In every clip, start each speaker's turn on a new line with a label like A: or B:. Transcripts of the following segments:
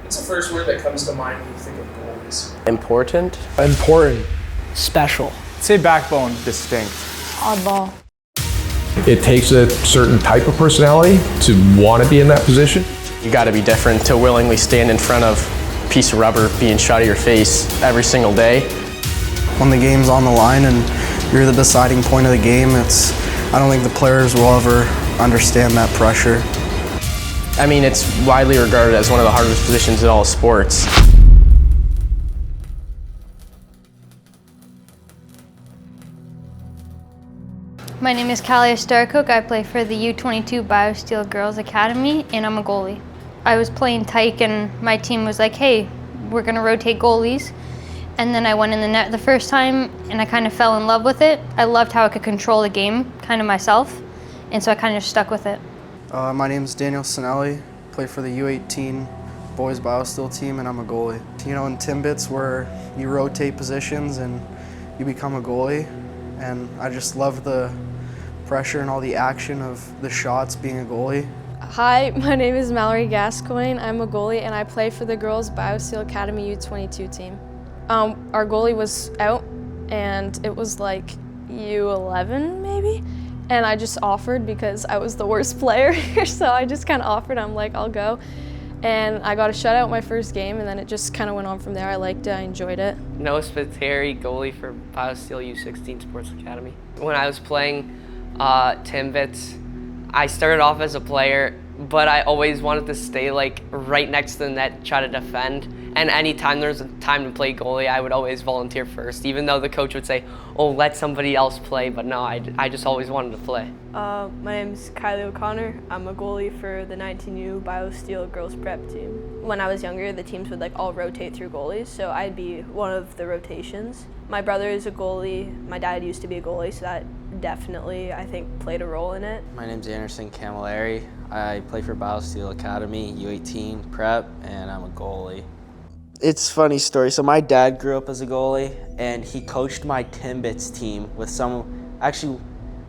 A: What's the first word that comes to mind when you think of goalies?
B: Important.
C: Important.
D: Special.
E: Say backbone.
C: Distinct.
F: Oddball.
G: It takes a certain type of personality to want to be in that position.
B: You got to be different to willingly stand in front of a piece of rubber being shot at your face every single day.
D: When the game's on the line and you're the deciding point of the game, I don't think the players will ever understand that pressure.
B: I mean, it's widely regarded as one of the hardest positions in all sports.
F: My name is Callie Starcook. I play for the U22 BioSteel Girls Academy, and I'm a goalie. I was playing tyke, and my team was like, hey, we're going to rotate goalies. And then I went in the net the first time, and I kind of fell in love with it. I loved how I could control the game kind of myself, and so I kind of stuck with it.
D: My name is Daniel Sinelli. Play for the U18 boys BioSteel team, and I'm a goalie. You know, in Timbits, where you rotate positions and you become a goalie, and I just love the pressure and all the action of the shots being a goalie.
H: Hi, my name is Mallory Gascoigne. I'm a goalie, and I play for the girls BioSteel Academy U22 team. Our goalie was out, and it was like U11 maybe, and I just offered because I was the worst player here, so I just kind of offered. I'm like, I'll go. And I got a shutout my first game, and then it just kind of went on from there. I liked it, I enjoyed it.
I: Noah Spiteri, goalie for BioSteel U16 Sports Academy. When I was playing Timbits, I started off as a player, but I always wanted to stay like right next to the net, try to defend. And anytime there's a time to play goalie, I would always volunteer first, even though the coach would say, oh, let somebody else play, but no, I just always wanted to play.
J: My name is Kylie O'Connor. I'm a goalie for the 19U BioSteel Girls Prep team. When I was younger, the teams would like all rotate through goalies, so I'd be one of the rotations. My brother is a goalie. My dad used to be a goalie, so that definitely, I think, played a role in it.
K: My name's Anderson Camilleri. I play for BioSteel Academy, U18 Prep, and I'm a goalie.
L: It's a funny story. So my dad grew up as a goalie, and he coached my Timbits team with actually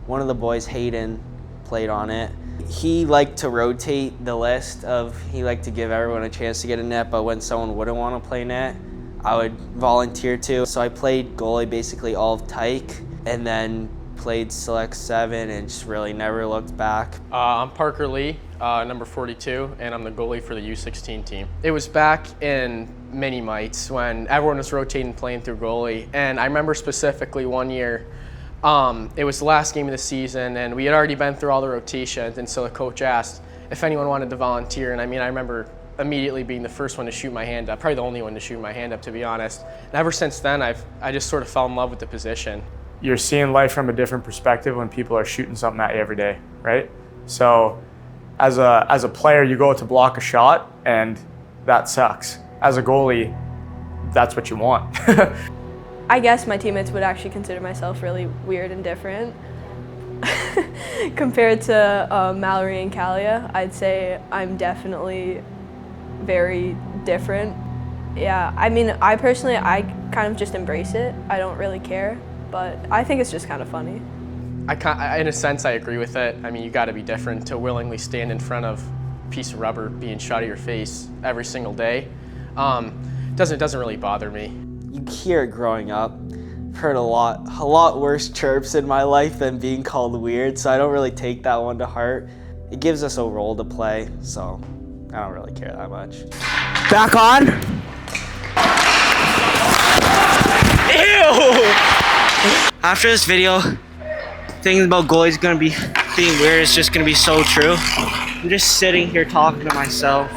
L: one of the boys, Hayden, played on it. He liked to rotate the list he liked to give everyone a chance to get a net, but when someone wouldn't want to play net, I would volunteer to. So I played goalie basically all of tyke, and then played Select 7 and just really never looked back.
B: I'm Parker Lee, number 42, and I'm the goalie for the U16 team. It was back in mini mites when everyone was rotating playing through goalie, and I remember specifically one year, it was the last game of the season, and we had already been through all the rotations, and so the coach asked if anyone wanted to volunteer, and I mean, I remember immediately being the first one to shoot my hand up, probably the only one to shoot my hand up, to be honest. And ever since then, I just sort of fell in love with the position.
E: You're seeing life from a different perspective when people are shooting something at you every day, right? So as a player, you go to block a shot, and that sucks. As a goalie, that's what you want.
J: I guess my teammates would actually consider myself really weird and different. Compared to Mallory and Kalia, I'd say I'm definitely very different. Yeah, I mean, I kind of just embrace it. I don't really care, but I think it's just kind of funny.
B: In a sense, I agree with it. I mean, you got to be different to willingly stand in front of a piece of rubber being shot at your face every single day. Doesn't really bother me.
L: You hear it growing up. I've heard a lot worse chirps in my life than being called weird, so I don't really take that one to heart. It gives us a role to play, so I don't really care that much.
D: Back on.
L: Ew! After this video, thinking about goalies gonna be being weird is just gonna be so true. I'm just sitting here talking to myself.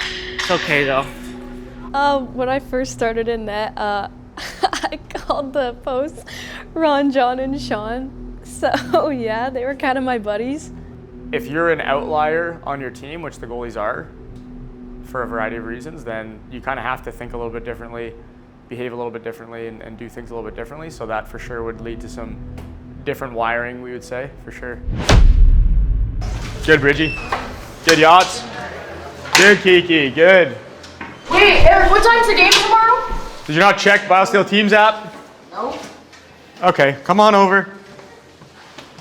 L: It's okay though.
H: When I first started in net, I called the posts Ron, John, and Sean. So yeah, they were kind of my buddies.
E: If you're an outlier on your team, which the goalies are, for a variety of reasons, then you kind of have to think a little bit differently, behave a little bit differently, and do things a little bit differently. So that for sure would lead to some different wiring, we would say, for sure. Good, Bridgie. Good, Yachts. Good, Kiki. Good.
F: Wait, Eric, what time's the game tomorrow?
E: Did you not check BioSteel Teams app?
F: No.
E: Okay, come on over.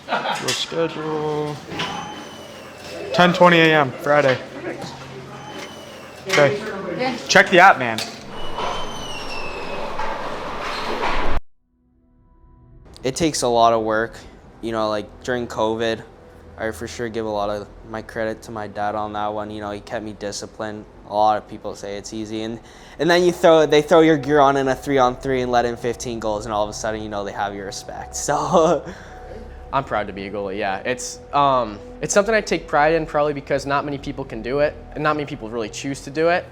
E: Your schedule. 10:20 a.m. Friday. Okay. Check the app, man.
L: It takes a lot of work. You know, like during COVID, I for sure give a lot of my credit to my dad on that one. You know, he kept me disciplined. A lot of people say it's easy, and then they throw your gear on in a 3-on-3 and let in 15 goals, and all of a sudden, you know, they have your respect. So
B: I'm proud to be a goalie. Yeah, it's something I take pride in, probably because not many people can do it, and not many people really choose to do it.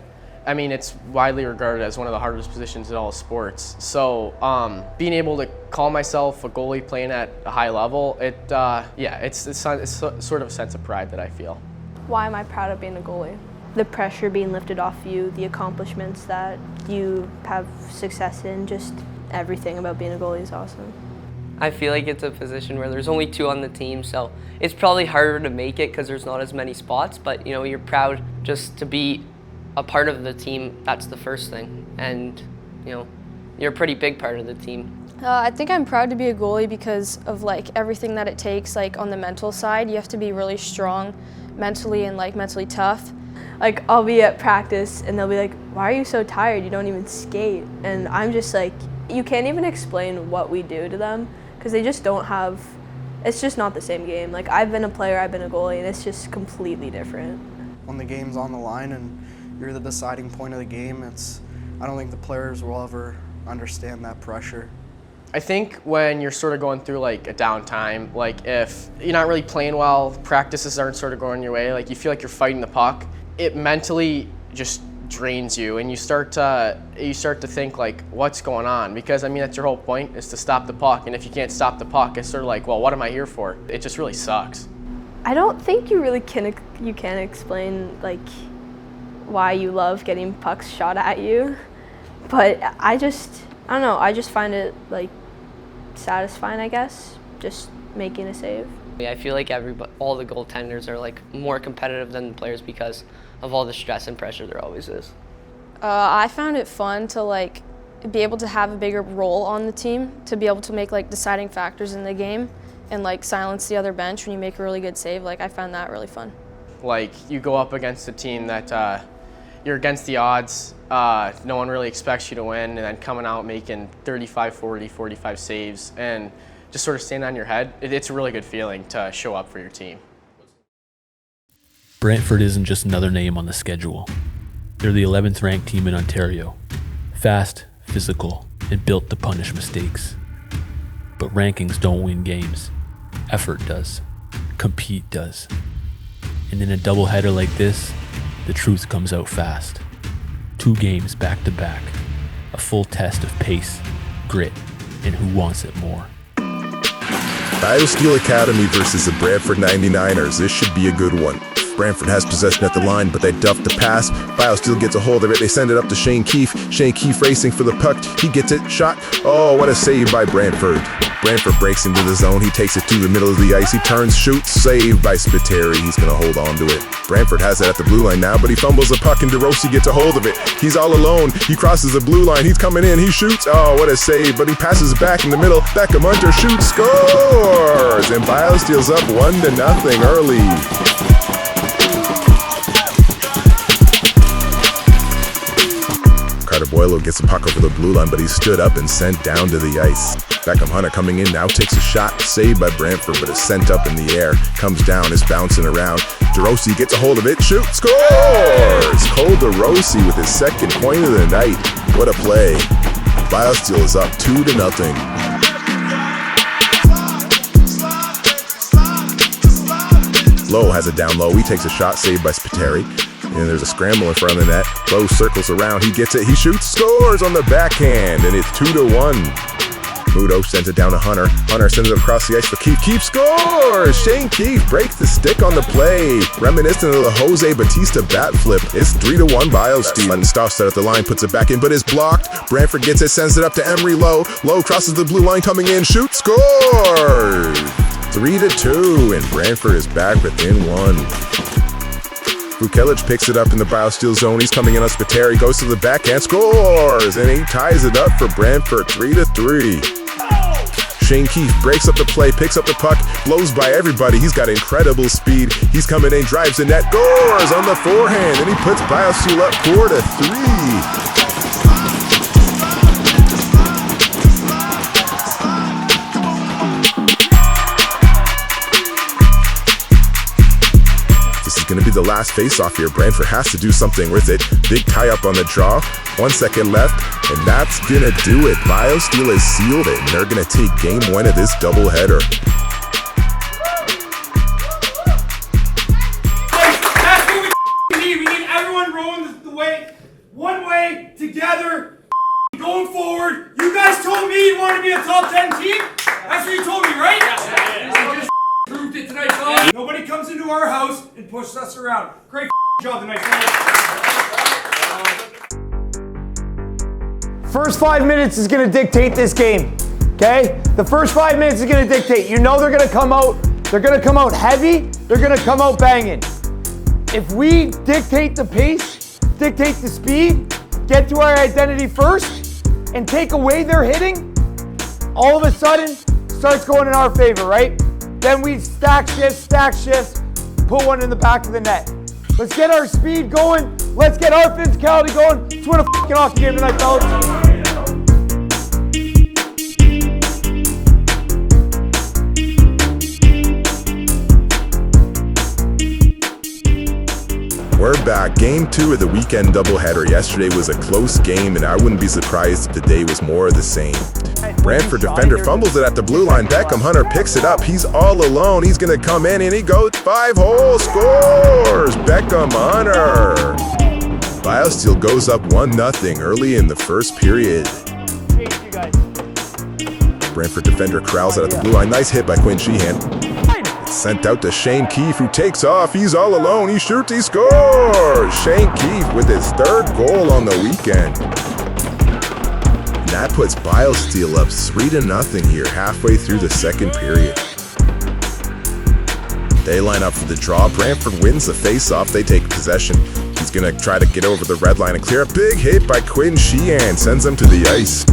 B: I mean, it's widely regarded as one of the hardest positions in all sports. So being able to call myself a goalie playing at a high level, it's sort of a sense of pride that I feel.
J: Why am I proud of being a goalie? The pressure being lifted off you, the accomplishments that you have success in, just everything about being a goalie is awesome.
I: I feel like it's a position where there's only 2 on the team, so it's probably harder to make it because there's not as many spots, but you know, you're proud just to be a part of the team. That's the first thing, and you know, you're a pretty big part of the team.
H: I think I'm proud to be a goalie because of like everything that it takes. Like on the mental side, you have to be really strong mentally and like mentally tough.
J: Like I'll be at practice and they'll be like, why are you so tired? You don't even skate. And I'm just like, you can't even explain what we do to them because they just don't have, it's just not the same game. Like I've been a player, I've been a goalie, and it's just completely different.
D: When the game's on the line and you're the deciding point of the game, I don't think the players will ever understand that pressure.
B: I think when you're sort of going through like a downtime, like if you're not really playing well, practices aren't sort of going your way, like you feel like you're fighting the puck, it mentally just drains you, and you start to think like, what's going on? Because I mean, that's your whole point, is to stop the puck, and if you can't stop the puck, it's sort of like, well, what am I here for? It just really sucks.
J: I don't think you really can explain like why you love getting pucks shot at you, but I don't know, I just find it like satisfying, I guess, just making a save.
I: Yeah, I feel like all the goaltenders are like more competitive than the players because of all the stress and pressure there always is.
H: I found it fun to like be able to have a bigger role on the team, to be able to make like deciding factors in the game and like silence the other bench when you make a really good save. Like I found that really fun. Like
B: you go up against a team that you're against the odds, no one really expects you to win, and then coming out making 35, 40, 45 saves and just sort of standing on your head, it's a really good feeling to show up for your team.
C: Brantford isn't just another name on the schedule. They're the 11th ranked team in Ontario. Fast, physical, and built to punish mistakes. But rankings don't win games. Effort does. Compete does. And in a doubleheader like this, the truth comes out fast. 2 games back to back. A full test of pace, grit, and who wants it more.
M: BioSteel Academy versus the Brantford 99ers. This should be a good one. Brantford has possession at the line, but they duff the pass. BioSteel gets a hold of it. They send it up to Shane Keefe. Shane Keefe racing for the puck. He gets it. Shot. Oh, what a save by Brantford. Brantford breaks into the zone. He takes it to the middle of the ice. He turns, shoots. Saved by Spiteri. He's going to hold on to it. Brantford has it at the blue line now, but he fumbles the puck and DeRossi gets a hold of it. He's all alone. He crosses the blue line. He's coming in. He shoots. Oh, what a save. But he passes it back in the middle. Beckham Hunter shoots. Scores! And BioSteel's up 1-0 early. Boilo gets the puck over the blue line, but he's stood up and sent down to the ice. Beckham Hunter coming in now, takes a shot, saved by Brantford, but is sent up in the air, comes down, is bouncing around. DeRossi gets a hold of it, shoots, scores! Cole DeRossi with his second point of the night. What a play. BioSteel is up 2-0. Lowe has it down low. He takes a shot, saved by Spiteri. And there's a scramble in front of the net. Lowe circles around. He gets it. He shoots, scores on the backhand, and it's 2-1. Mudo sends it down to Hunter. Hunter sends it across the ice for Keefe. Keefe scores! Shane Keefe breaks the stick on the play. Reminiscent of the Jose Batista bat flip. It's 3-1 BioSteel. And Stoffstead at the line puts it back in, but it's blocked. Brantford gets it, sends it up to Emery Lowe. Lowe crosses the blue line, coming in, shoots, scores! 3-2, and Brantford is back within 1. Vukelic picks it up in the BioSteel zone. He's coming in on Spiteri, goes to the backhand, scores! And he ties it up for Brantford, 3-3. Shane Keefe breaks up the play, picks up the puck, blows by everybody. He's got incredible speed. He's coming in, drives the net, scores on the forehand, and he puts BioSteel up 4-3. Going to be the last face-off here. Brantford has to do something with it. Big tie-up on the draw. 1 second left, and that's going to do it. BioSteel has sealed it, and they're going to take game 1 of this doubleheader.
N: That's what we need. We need everyone rowing the way, one way, together, going forward. You guys told me you wanted to be a top 10 team. That's what you told me, right? Yeah. Proved it tonight, fellas. Nobody comes into our house and pushes us around. Great job tonight, fellas.
O: First 5 minutes is going to dictate this game, okay? The first 5 minutes is going to dictate. You know they're going to come out. They're going to come out heavy. They're going to come out banging. If we dictate the pace, dictate the speed, get to our identity first, and take away their hitting, all of a sudden starts going in our favor, right? Then we stack shifts, put one in the back of the net. Let's get our speed going. Let's get our physicality going. Let's win a fucking hockey game tonight, fellas.
M: We're back. Game 2 of the weekend doubleheader. Yesterday was a close game, and I wouldn't be surprised if today was more of the same. Brantford defender fumbles it at the blue line. Beckham Hunter picks it up. He's all alone. He's going to come in, and he goes 5-hole, scores! Beckham Hunter. BioSteel goes up 1-0 early in the first period. Brantford defender corrals it at the blue line. Nice hit by Quinn Sheehan. It's sent out to Shane Keefe, who takes off. He's all alone. He shoots, he scores! Shane Keefe with his 3rd goal on the weekend. That puts BioSteel up 3-0 here halfway through the second period. They line up for the draw. Brantford wins the face-off. They take possession. He's going to try to get over the red line and clear. A big hit by Quinn Sheehan sends him to the ice.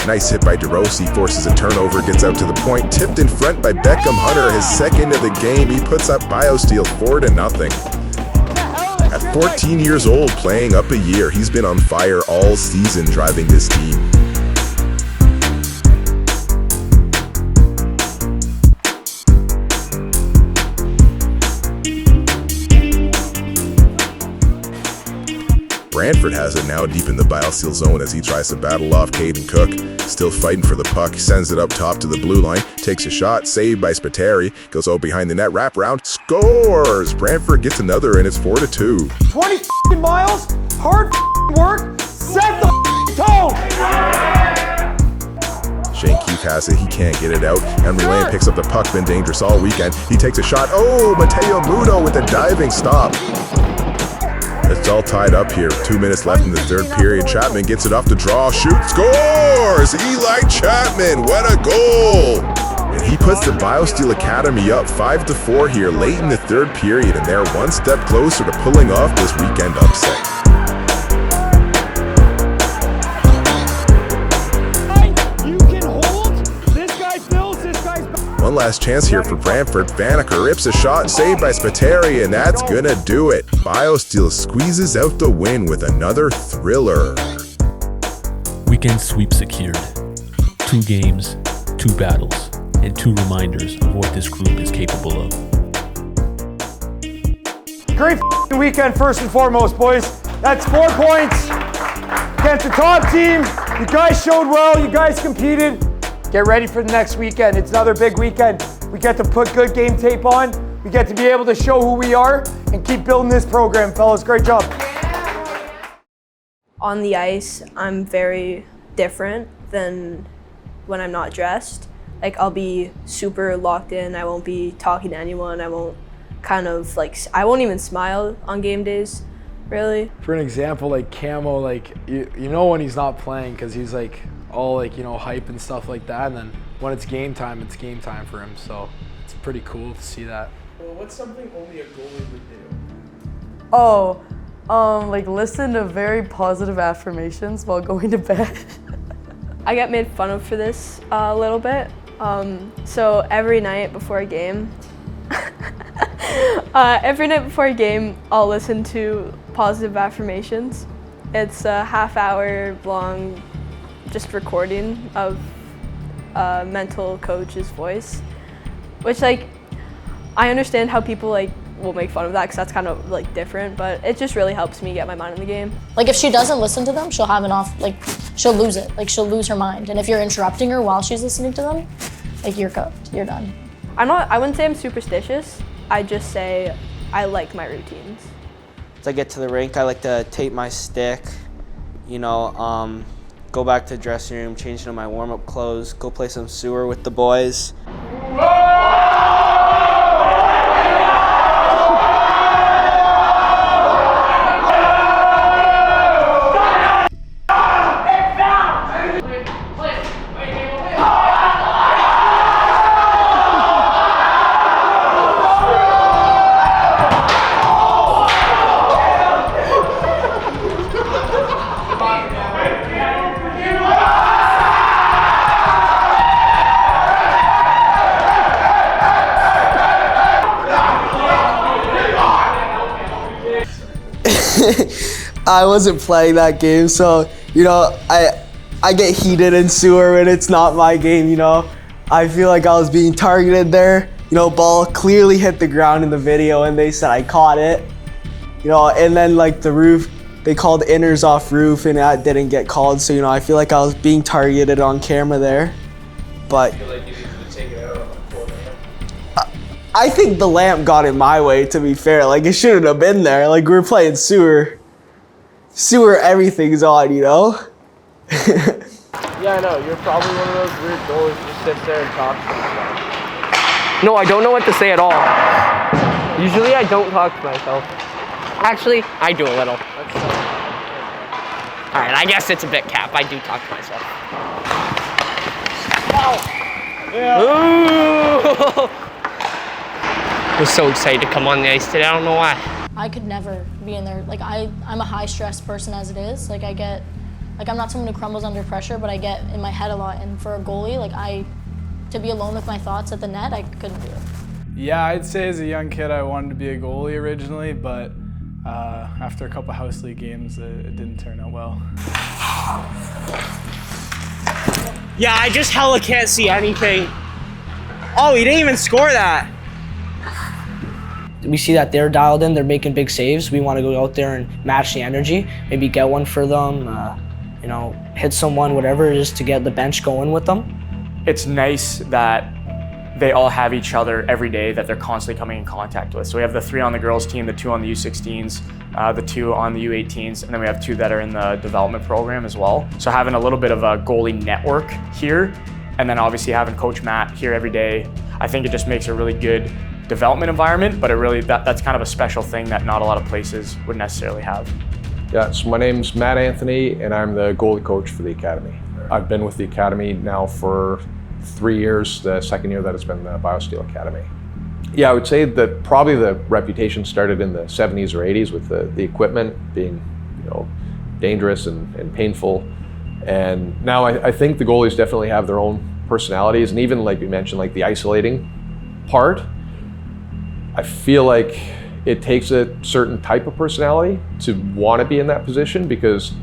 M: Nice hit by DeRossi, forces a turnover, gets out to the point, tipped in front by Beckham Hunter, his 2nd of the game. He puts up BioSteel 4-0. At 14 years old, playing up a year, he's been on fire all season driving this team. Brantford has it now deep in the BioSteel zone as he tries to battle off Caden Cook. Still fighting for the puck, sends it up top to the blue line, takes a shot, saved by Spiteri, goes out behind the net, wrap around, scores! Brantford gets another and it's 4-2.
O: 20 miles, hard work, set the tone!
M: Shane Keefe has it, he can't get it out. Henry Lane picks up the puck, been dangerous all weekend. He takes a shot, oh, Mateo Muto with a diving stop. It's all tied up here. 2 minutes left in the 3rd period. Chapman gets it off the draw, shoots, scores! Eli Chapman, what a goal! And he puts the BioSteel Academy up 5-4 here late in the 3rd period, and they're one step closer to pulling off this weekend upset. One last chance here for Brantford. Banneker rips a shot, saved by Spiteri, and that's gonna do it. BioSteel squeezes out the win with another thriller.
C: Weekend sweep secured. 2 games, 2 battles, and 2 reminders of what this group is capable of.
O: Great weekend first and foremost, boys. That's 4 points against the top team. You guys showed well, you guys competed. Get ready for the next weekend. It's another big weekend. We get to put good game tape on. We get to be able to show who we are and keep building this program, fellas. Great job.
J: On the ice, I'm very different than when I'm not dressed. Like, I'll be super locked in. I won't be talking to anyone. I won't I won't even smile on game days, really.
P: For an example, like Camo, like you know when he's not playing because he's like all like, you know, hype and stuff like that, and then when it's game time for him, so it's pretty cool to see that.
A: Noah, what's something only a goalie would do?
Q: Oh, like listen to very positive affirmations while going to bed.
J: I get made fun of for this a little bit. So every night before a game, I'll listen to positive affirmations. It's a half-hour long just recording of a mental coach's voice, which like, I understand how people like will make fun of that because that's kind of like different, but it just really helps me get my mind in the game.
R: Like if she doesn't listen to them, she'll have an off, like she'll lose it, like she'll lose her mind. And if you're interrupting her while she's listening to them, like you're cooked, you're done.
J: I wouldn't say I'm superstitious. I just say I like my routines.
L: As I get to the rink, I like to tape my stick, you know, go back to the dressing room, change into my warm-up clothes, go play some sewer with the boys. I wasn't playing that game, so, you know, I get heated in sewer when it's not my game, you know. I feel like I was being targeted there. You know, ball clearly hit the ground in the video and they said I caught it. You know, and then like the roof, they called inners off roof and that didn't get called, so, you know, I feel like I was being targeted on camera there. But
A: I feel like you needed to take it out on the poor lamp.
L: I think the lamp got in my way, to be fair. Like, it shouldn't have been there. Like, we're playing sewer. Sewer, everything's on, you know?
B: Yeah, I know. You're probably one of those weird goalies who just sits there and talks to himself. No, I don't know what to say at all. Usually I don't talk to myself. Actually, I do a little. All right, I guess it's a bit cap. I do talk to myself. Wow. I was so excited to come on the ice today. I don't know why.
R: I could never be in there. Like I'm a high stress person as it is. Like I'm not someone who crumbles under pressure, but I get in my head a lot. And for a goalie, to be alone with my thoughts at the net, I couldn't do it.
P: Yeah, I'd say as a young kid I wanted to be a goalie originally, but after a couple house league games, it didn't turn out well.
L: Yeah, I just hella can't see anything. Oh, he didn't even score that.
S: We see that they're dialed in, they're making big saves. We want to go out there and match the energy, maybe get one for them, you know, hit someone, whatever it is, to get the bench going with them.
E: It's nice that they all have each other every day that they're constantly coming in contact with. So we have the 3 on the girls team, the 2 on the U16s, the 2 on the U18s, and then we have 2 that are in the development program as well. So having a little bit of a goalie network here, and then obviously having Coach Matt here every day, I think it just makes a really good development environment, but that's kind of a special thing that not a lot of places would necessarily have.
G: Yeah, so my name's Matt Anthony and I'm the goalie coach for the Academy. I've been with the Academy now for 3 years, the second year that it's been the BioSteel Academy. Yeah, I would say that probably the reputation started in the 70s or 80s with the equipment being, you know, dangerous and painful. And now I think the goalies definitely have their own personalities, and even like you mentioned, like the isolating part, I feel like it takes a certain type of personality to want to be in that position, because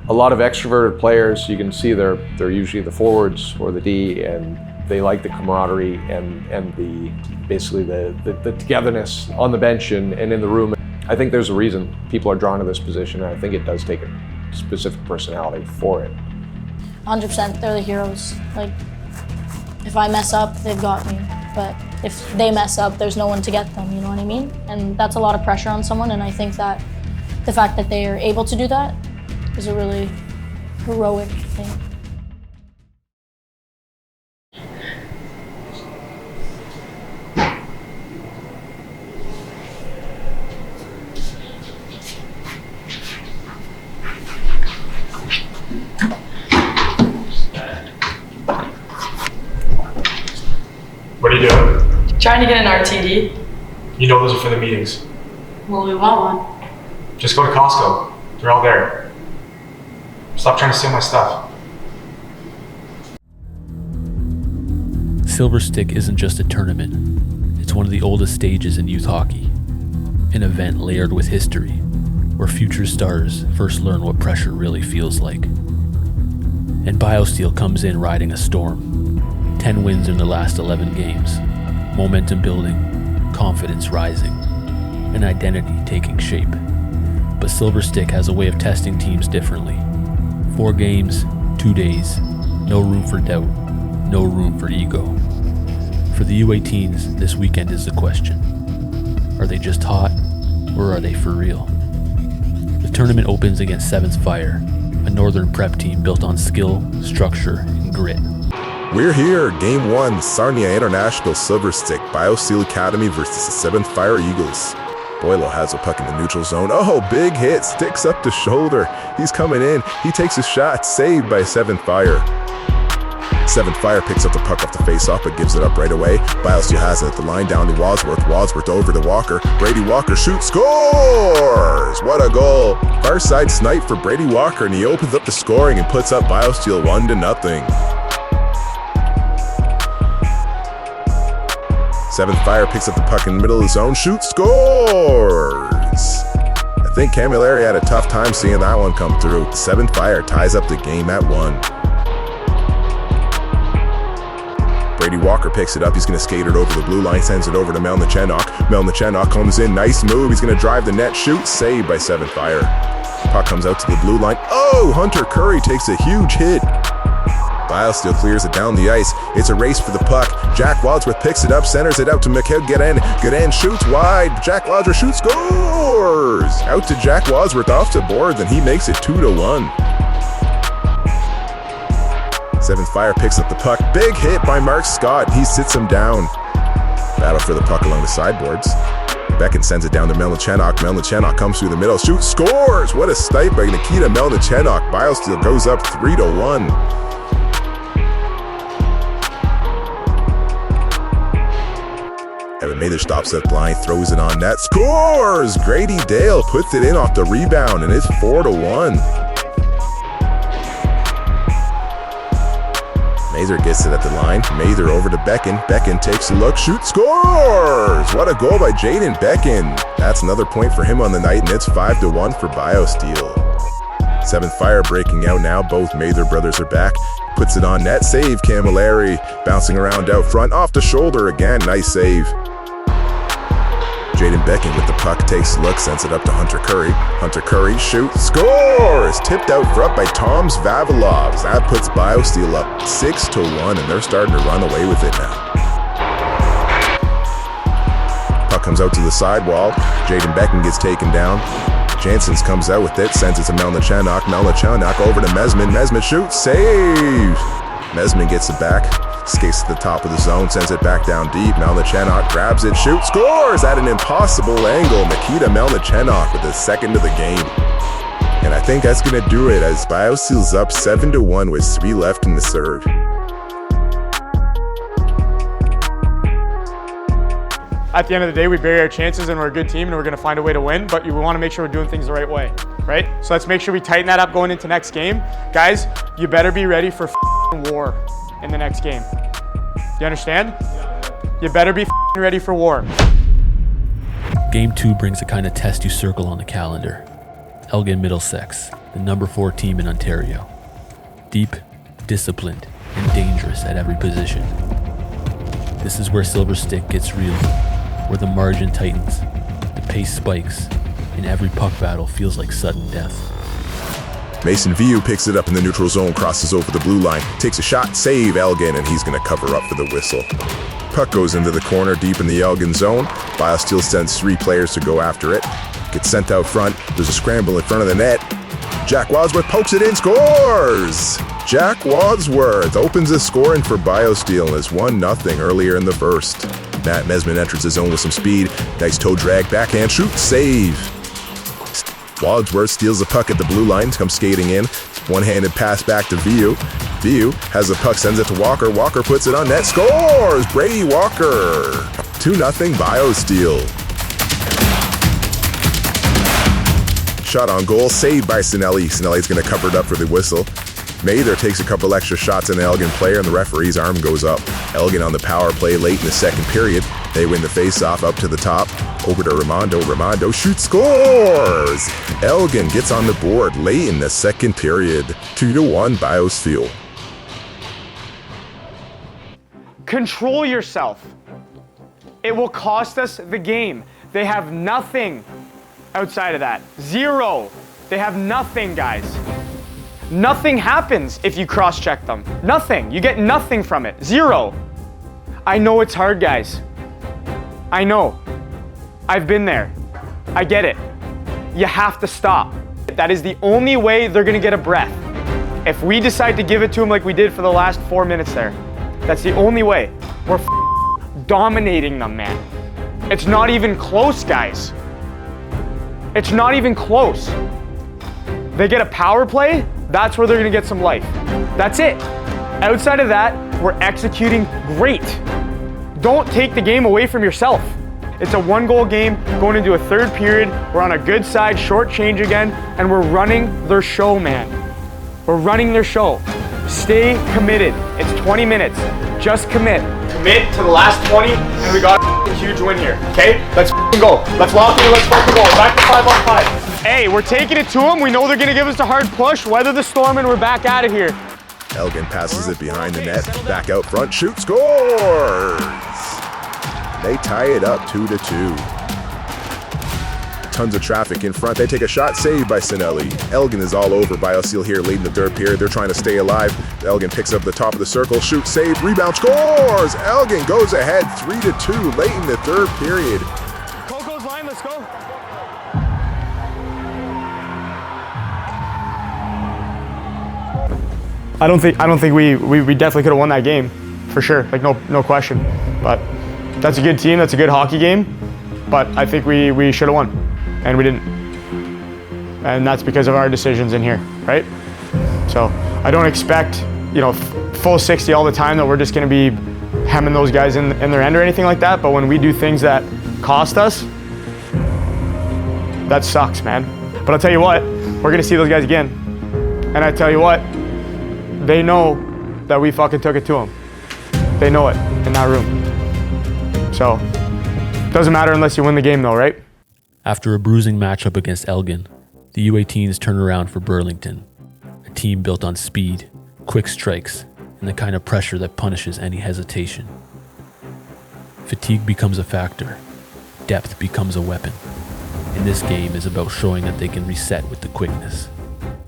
G: a lot of extroverted players, you can see they're usually the forwards or the D, and they like the camaraderie and the basically the togetherness on the bench and in the room. I think there's a reason people are drawn to this position, and I think it does take a specific personality for it.
R: 100%, they're the heroes. Like, if I mess up, they've got me. But if they mess up, there's no one to get them, you know what I mean? And that's a lot of pressure on someone, and I think that the fact that they are able to do that is a really heroic thing.
N: What are you doing?
Q: Trying to get an RTD.
T: You know those are for the meetings.
U: Well, we want one.
T: Just go to Costco. They're all there. Stop trying to steal my stuff.
C: Silver Stick isn't just a tournament. It's one of the oldest stages in youth hockey. An event layered with history, where future stars first learn what pressure really feels like. And BioSteel comes in riding a storm. 10 wins in the last 11 games. Momentum building, confidence rising, an identity taking shape. But Silver Stick has a way of testing teams differently. 4 games, 2 days, no room for doubt, no room for ego. For the U18s, this weekend is the question. Are they just hot, or are they for real? The tournament opens against 7th Fire, a northern prep team built on skill, structure, and grit.
M: We're here, Game 1, Sarnia International Silver Stick, BioSteel Academy versus the 7th Fire Eagles. Boilo has a puck in the neutral zone. Oh, big hit, sticks up the shoulder. He's coming in, he takes a shot, saved by 7th Fire. 7th Fire picks up the puck off the face-off, but gives it up right away. BioSteel has it at the line, down to Wadsworth. Wadsworth over to Walker. Brady Walker shoots, scores! What a goal! Far side snipe for Brady Walker, and he opens up the scoring and puts up BioSteel 1-0. 7th Fire picks up the puck in the middle of the zone, shoots, scores! I think Camilleri had a tough time seeing that one come through. 7th Fire ties up the game at 1. Brady Walker picks it up, he's going to skate it over the blue line, sends it over to Melnichenok. Melnichenok comes in, nice move, he's going to drive the net, shoot, saved by 7th Fire. Puck comes out to the blue line, oh, Hunter Curry takes a huge hit. BioSteel clears it down the ice, it's a race for the puck. Jack Wadsworth picks it up, centers it out to Mikhail Gaden. Gaden shoots wide, Jack Wadsworth shoots, scores! Out to Jack Wadsworth off the boards, and he makes it 2-1. 7th Fire picks up the puck. Big hit by Mark Scott. He sits him down. Battle for the puck along the sideboards. Becken sends it down to Melnichenok. Melnichenok comes through the middle. Shoots, scores! What a snipe by Nikita Melnichenok. BioSteel goes up 3-1. Evan Mather stops at the line, throws it on net. Scores! Grady Dale puts it in off the rebound, and it's 4-1. Mather gets it at the line. Mather over to Becken. Becken takes a look, shoots, scores! What a goal by Jaden Becken. That's another point for him on the night, and it's 5-1 for BioSteel. 7th Fire breaking out now. Both Mather brothers are back. Puts it on net. Save Camilleri. Bouncing around out front. Off the shoulder again. Nice save. Jaden Becken with the puck, takes a look, sends it up to Hunter Curry. Hunter Curry shoots, scores! Tipped out front by Toms Vavilovs. That puts BioSteel up 6-1, and they're starting to run away with it now. Puck comes out to the sidewall. Jaden Becken gets taken down. Janssens comes out with it, sends it to Melnichenok. Melnichenok over to Mesman. Mesman shoots, save! Mesman gets it back. Skates to the top of the zone, sends it back down deep. Melnichenok grabs it, shoots, scores at an impossible angle. Nikita Melnichenok with his second of the game. And I think that's going to do it as BioSteel's up 7-1 with 3 left in the serve.
E: At the end of the day, we bury our chances and we're a good team and we're going to find a way to win, but we want to make sure we're doing things the right way, right? So let's make sure we tighten that up going into next game. Guys, you better be ready for war in the next game. You understand? You better be ready for war.
C: Game 2 brings the kind of test you circle on the calendar. Elgin-Middlesex, the number 4 team in Ontario. Deep, disciplined, and dangerous at every position. This is where Silver Stick gets real, where the margin tightens, the pace spikes, and every puck battle feels like sudden death.
M: Mason Viu picks it up in the neutral zone, crosses over the blue line, takes a shot, save Elgin, and he's going to cover up for the whistle. Puck goes into the corner deep in the Elgin zone. BioSteel sends 3 players to go after it. Gets sent out front. There's a scramble in front of the net. Jack Wadsworth pokes it in, scores! Jack Wadsworth opens the scoring for BioSteel, and it's 1-0 earlier in the first. Matt Mesman enters the zone with some speed. Nice toe drag, backhand shoot, save. Wadsworth steals the puck at the blue line, comes skating in. One-handed pass back to Viu. Viu has the puck, sends it to Walker. Walker puts it on net, scores! Brady Walker. 2-0 BioSteel. shot on goal, saved by Sinelli. Sinelli's going to cover it up for the whistle. Mather takes a couple extra shots on the Elgin player, and the referee's arm goes up. Elgin on the power play late in the second period. They win the face-off up to the top. Over to Ramondo. Ramondo shoots, scores! Elgin gets on the board late in the second period. 2-1 BioSteel.
O: Control yourself. It will cost us the game. They have nothing outside of that. Zero. They have nothing, guys. Nothing happens if you cross-check them. Nothing. You get nothing from it. Zero. I know it's hard, guys. I know. I've been there. I get it. You have to stop. That is the only way they're going to get a breath. If we decide to give it to them like we did for the last 4 minutes there, that's the only way. We're dominating them, man. It's not even close, guys. It's not even close. They get a power play, that's where they're gonna get some life. That's it. Outside of that, we're executing great. Don't take the game away from yourself. It's a 1-goal game going into a third period. We're on a good side, short change again, and we're running their show, man. We're running their show. Stay committed. It's 20 minutes. Just commit. Commit to the last 20, and we got a huge win here. Okay? Let's go. Let's lock in. Let's fucking go. Back to 5-on-5. Hey, we're taking it to them. We know they're gonna give us a hard push. Weather the storm, and we're back out of here.
M: Elgin passes it behind the net. Back out front. Shoot, scores! They tie it up 2-2. Tons of traffic in front. They take a shot, saved by Sinelli. Elgin is all over BioSteel here late in the third period. They're trying to stay alive. Elgin picks up the top of the circle, shoots, saved, rebound, scores! Elgin goes ahead 3-2 late in the third period.
O: Coco's line, let's go. I don't think we definitely could have won that game, for sure. Like no question. But that's a good team. That's a good hockey game. But I think we should have won, and we didn't. And that's because of our decisions in here, right? So I don't expect, full 60 all the time that we're just going to be hemming those guys in their end or anything like that. But when we do things that cost us, that sucks, man. But I'll tell you what, we're going to see those guys again. And I tell you what, they know that we fucking took it to them. They know it in that room. So, doesn't matter unless you win the game though, right?
C: After a bruising matchup against Elgin, the U18s turn around for Burlington, a team built on speed, quick strikes, and the kind of pressure that punishes any hesitation. Fatigue becomes a factor. Depth becomes a weapon. And this game is about showing that they can reset with the quickness.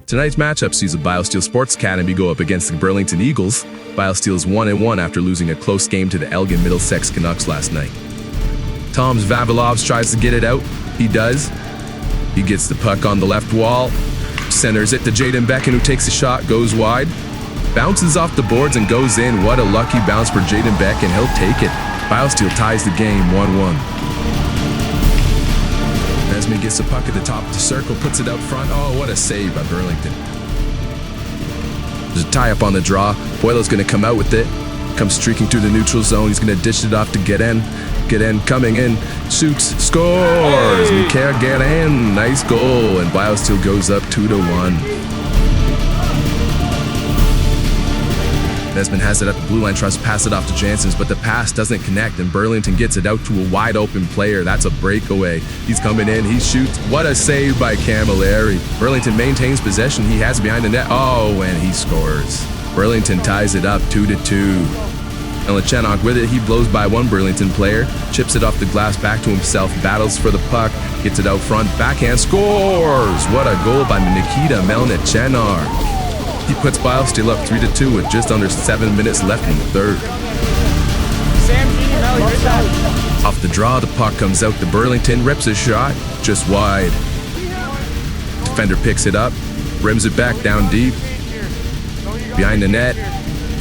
K: Tonight's matchup sees the BioSteel Sports Academy go up against the Burlington Eagles. BioSteel is 1-1 after losing a close game to the Elgin-Middlesex Canucks last night. Toms Vavilovs tries to get it out. He does. He gets the puck on the left wall, centers it to Jaden Becken, who takes a shot, goes wide, bounces off the boards and goes in. What a lucky bounce for Jaden Becken. He'll take it. BioSteel ties the game 1-1. Nesmith gets the puck at the top of the circle, puts it out front. Oh, what a save by Burlington. There's a tie-up on the draw. Boyle's going to come out with it. Comes streaking through the neutral zone. He's going to dish it off to Get-in. Get-in coming in. Shoots. Scores!
M: Hey!
K: Mikael Get-in. Nice goal. And BioSteel goes up 2-1. Nesmith has it at the blue line, tries to pass it off to Janssens, but the pass doesn't connect, and Burlington gets it out to a wide open player. That's a breakaway. He's coming in, he shoots. What a save by Camilleri. Burlington maintains possession. He has it behind the net. Oh, and he scores. Burlington ties it up 2-2. And Lechenok with it, he blows by one Burlington player, chips it off the glass back to himself, battles for the puck, gets it out front, backhand, scores! What a goal by Nikita Melnichenok. He puts BioSteel up 3-2 with just under 7 minutes left in the third. Off the draw, the puck comes out to Burlington, rips a shot, just wide. Defender picks it up, rims it back down deep. Behind the net,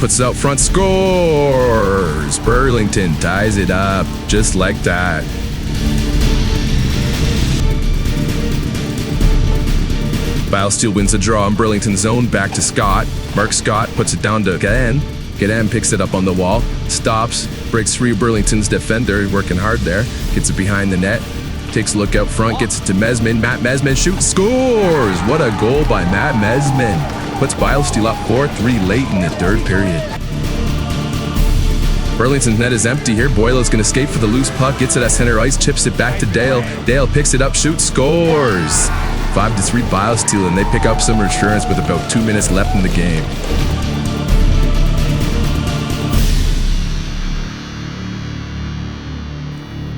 K: puts it out front, scores! Burlington ties it up, just like that. BioSteel wins the draw in Burlington's zone, back to Scott. Mark Scott puts it down to Get-in. Get-in picks it up on the wall, stops, breaks free Burlington's defender, working hard there, gets it behind the net, Takes a look out front, gets it to Mesman. Matt Mesman shoots, scores! What a goal by Matt Mesman. Puts BioSteel up 4-3 late in the third period. Burlington's net is empty here. Boyle's going to skate for the loose puck, gets it at center ice, chips it back to Dale. Dale picks it up, shoots, scores! 5-3 BioSteel, and they pick up some insurance with about 2 minutes left in the game.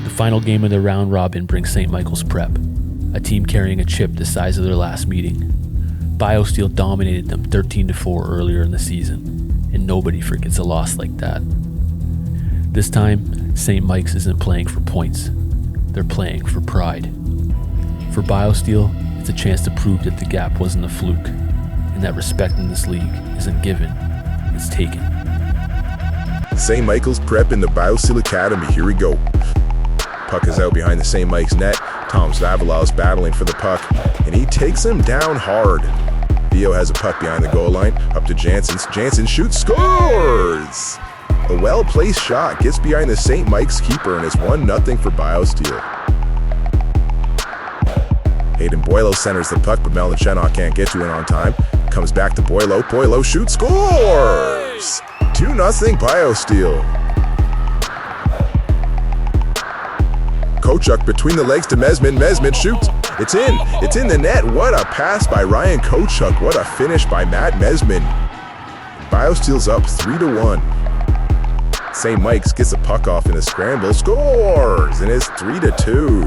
C: The final game of the round robin brings St. Michael's Prep, a team carrying a chip the size of their last meeting. BioSteel dominated them 13-4 earlier in the season, and nobody forgets a loss like that. This time, St. Mike's isn't playing for points. They're playing for pride. For BioSteel, it's a chance to prove that the gap wasn't a fluke, and that respect in this league isn't given, it's taken.
M: St. Michael's Prep in the BioSteel Academy. Here we go. Puck is out behind the St. Mike's net. Tom Zavalau is battling for the puck, and he takes him down hard. Theo has a puck behind the goal line, up to Jansen. Jansen shoots, scores! A well-placed shot gets behind the St. Mike's keeper, and it's 1-0 for BioSteel. Hayden Boylo centers the puck, but Melnichenok can't get to it on time. Comes back to Boylo. Boylo shoots, scores! 2-0 BioSteel. Kochuk between the legs to Mesman. Mesman shoots. It's in. It's in the net. What a pass by Ryan Kochuk. What a finish by Matt Mesman. BioSteel's up 3-1. St. Mike's gets a puck off in a scramble, scores, and it's 3-2.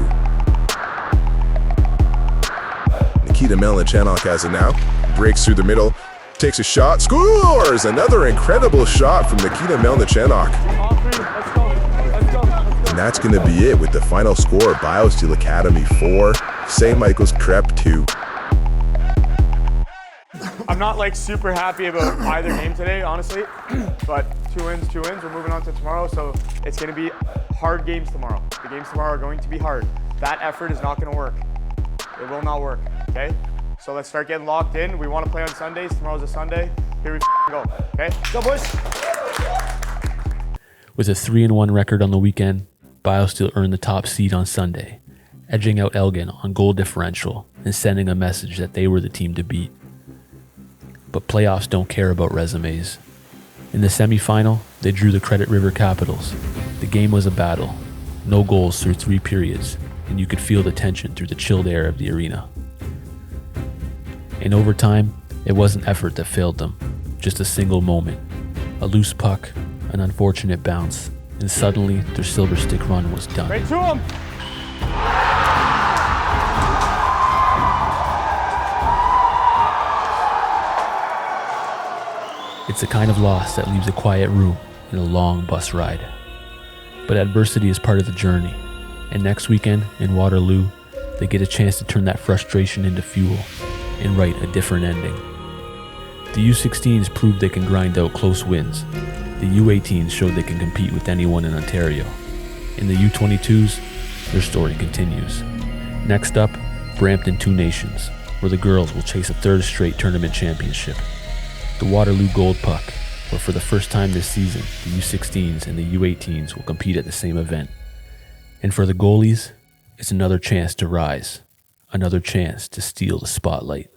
M: Nikita Melnichenok has it now, breaks through the middle, takes a shot, scores! Another incredible shot from Nikita Melnichenok. And that's going to be it with the final score: BioSteel Academy 4, St. Michael's Prep 2.
E: I'm not like super happy about either game today, honestly, but 2 wins. We're moving on to tomorrow, so it's going to be hard games tomorrow. The games tomorrow are going to be hard. That effort is not going to work. It will not work, okay? So let's start getting locked in. We want to play on Sundays. Tomorrow's a Sunday. Here we go, okay? Go, boys!
C: With a 3-1 record on the weekend, BioSteel earned the top seed on Sunday, edging out Elgin on goal differential and sending a message that they were the team to beat. But playoffs don't care about resumes. In the semifinal, they drew the Credit River Capitals. The game was a battle. No goals through 3 periods, and you could feel the tension through the chilled air of the arena. In overtime, it wasn't effort that failed them, just a single moment. A loose puck, an unfortunate bounce, and suddenly their Silver Stick run was done.
E: Right to him!
C: It's the kind of loss that leaves a quiet room in a long bus ride. But adversity is part of the journey, and next weekend in Waterloo, they get a chance to turn that frustration into fuel and write a different ending. The U16s proved they can grind out close wins. The U18s showed they can compete with anyone in Ontario. In the U22s, their story continues. Next up, Brampton Two Nations, where the girls will chase a 3rd straight tournament championship. The Waterloo Gold Puck, where for the first time this season, the U16s and the U18s will compete at the same event. And for the goalies, it's another chance to rise, another chance to steal the spotlight.